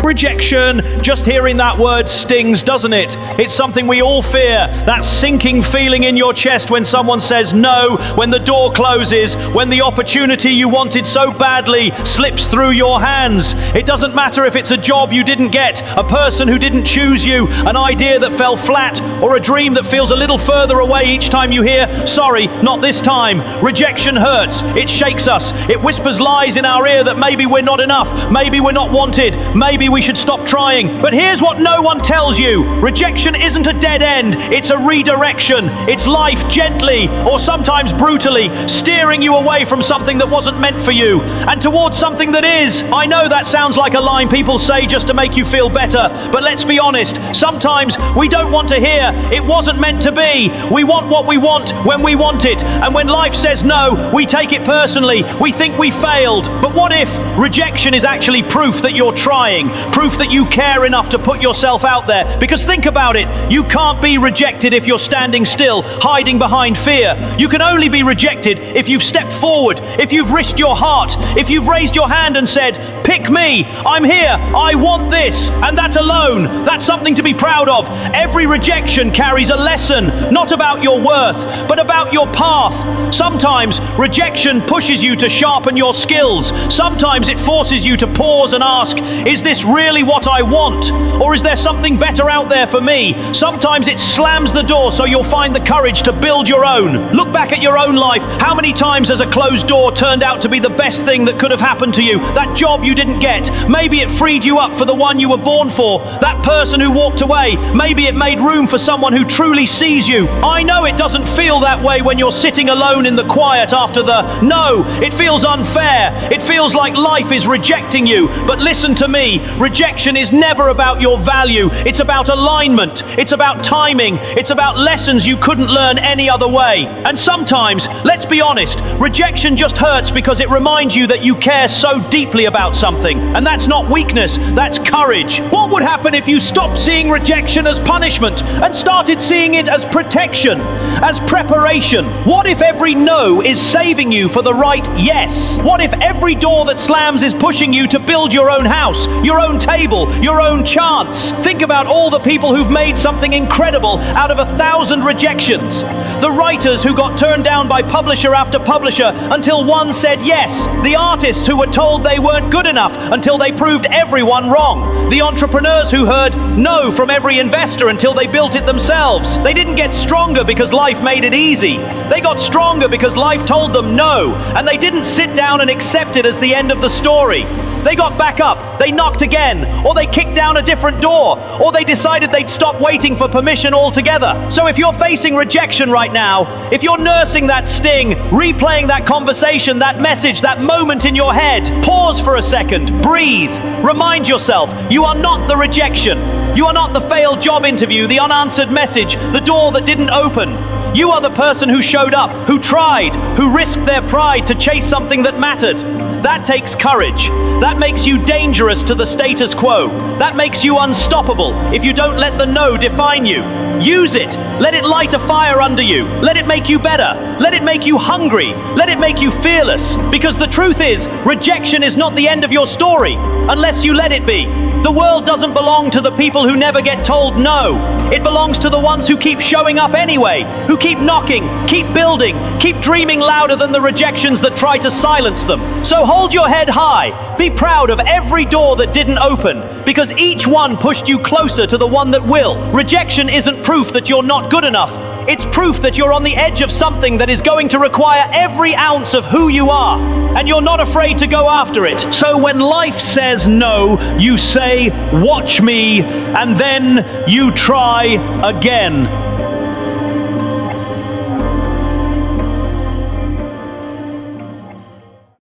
Rejection. Just hearing that word stings, doesn't it? It's something we all fear. That sinking feeling in your chest when someone says no, when the door closes, when the opportunity you wanted so badly slips through your hands. It doesn't matter if it's a job you didn't get, a person who didn't choose you, an idea that fell flat, or a dream that feels a little further away each time you hear, sorry, not this time. Rejection hurts. It shakes us. It whispers lies in our ear that maybe we're not enough, maybe we're not wanted, maybe we should stop trying. But here's what no one tells you. Rejection isn't a dead end. It's a redirection. It's life gently, or sometimes brutally, steering you away from something that wasn't meant for you and towards something that is. I know that sounds like a line people say just to make you feel better, but let's be honest, sometimes we don't want to hear it wasn't meant to be. We want what we want when we want it, and when life says no, we take it personally. We think we failed. But what if rejection is actually proof that you're trying, proof that you care enough to put yourself out there? Because think about it, you can't be rejected if you're standing still, hiding behind fear. You can only be rejected if you've stepped forward, if you've risked your heart, if you've raised your hand and said, pick me, I'm here, I want this. And that alone, that's something to be proud of. Every rejection carries a lesson, not about your worth, but about your path. Sometimes rejection pushes you to sharpen your skills. Sometimes it forces you to pause and ask, is this really what I want? Or is there something better out there for me? Sometimes it slams the door so you'll find the courage to build your own. Look back at your own life. How many times has a closed door turned out to be the best thing that could have happened to you? That job you didn't get, maybe it freed you up for the one you were born for. That person who walked away, maybe it made room for someone who truly sees you. I know it doesn't feel that way when you're sitting alone in the quiet after the no. It feels unfair. It feels like life is rejecting you. But listen to me, rejection is never about your value. It's about alignment. It's about timing. It's about lessons you couldn't learn any other way. And sometimes, let's be honest, rejection just hurts because it reminds you that you care so deeply about something. And that's not weakness, that's courage. What would happen if you stopped seeing rejection as punishment and started seeing it as protection, as preparation? What if every no is saving you for the right yes? What if every door that slams is pushing you to build your own house, your own table, your own chance? Think about all the people who've made something incredible out of 1,000 rejections. The writers who got turned down by publisher after publisher until one said yes. The artists who were told they weren't good enough until they proved everyone wrong. The entrepreneurs who heard no from every investor until they built it themselves. They didn't get stronger because life made it easy. They got stronger because life told them no, and they didn't sit down and accept it as the end of the story. They got back up, they knocked again, or they kicked down a different door, or they decided they'd stop waiting for permission altogether. So if you're facing rejection right now, if you're nursing that sting, replaying that conversation, that message, that moment in your head, pause for a second, breathe, remind yourself, you are not the rejection. You are not the failed job interview, the unanswered message, the door that didn't open. You are the person who showed up, who tried, who risked their pride to chase something that mattered. That takes courage. That makes you dangerous to the status quo. That makes you unstoppable if you don't let the no define you. Use it. Let it light a fire under you. Let it make you better. Let it make you hungry. Let it make you fearless. Because the truth is, rejection is not the end of your story, unless you let it be. The world doesn't belong to the people who never get told no. It belongs to the ones who keep showing up anyway, who keep knocking, keep building, keep dreaming louder than the rejections that try to silence them. So hold your head high. Be proud of every door that didn't open, because each one pushed you closer to the one that will. Rejection isn't proof that you're not good enough. It's proof that you're on the edge of something that is going to require every ounce of who you are, and you're not afraid to go after it. So when life says no, you say, watch me, and then you try again.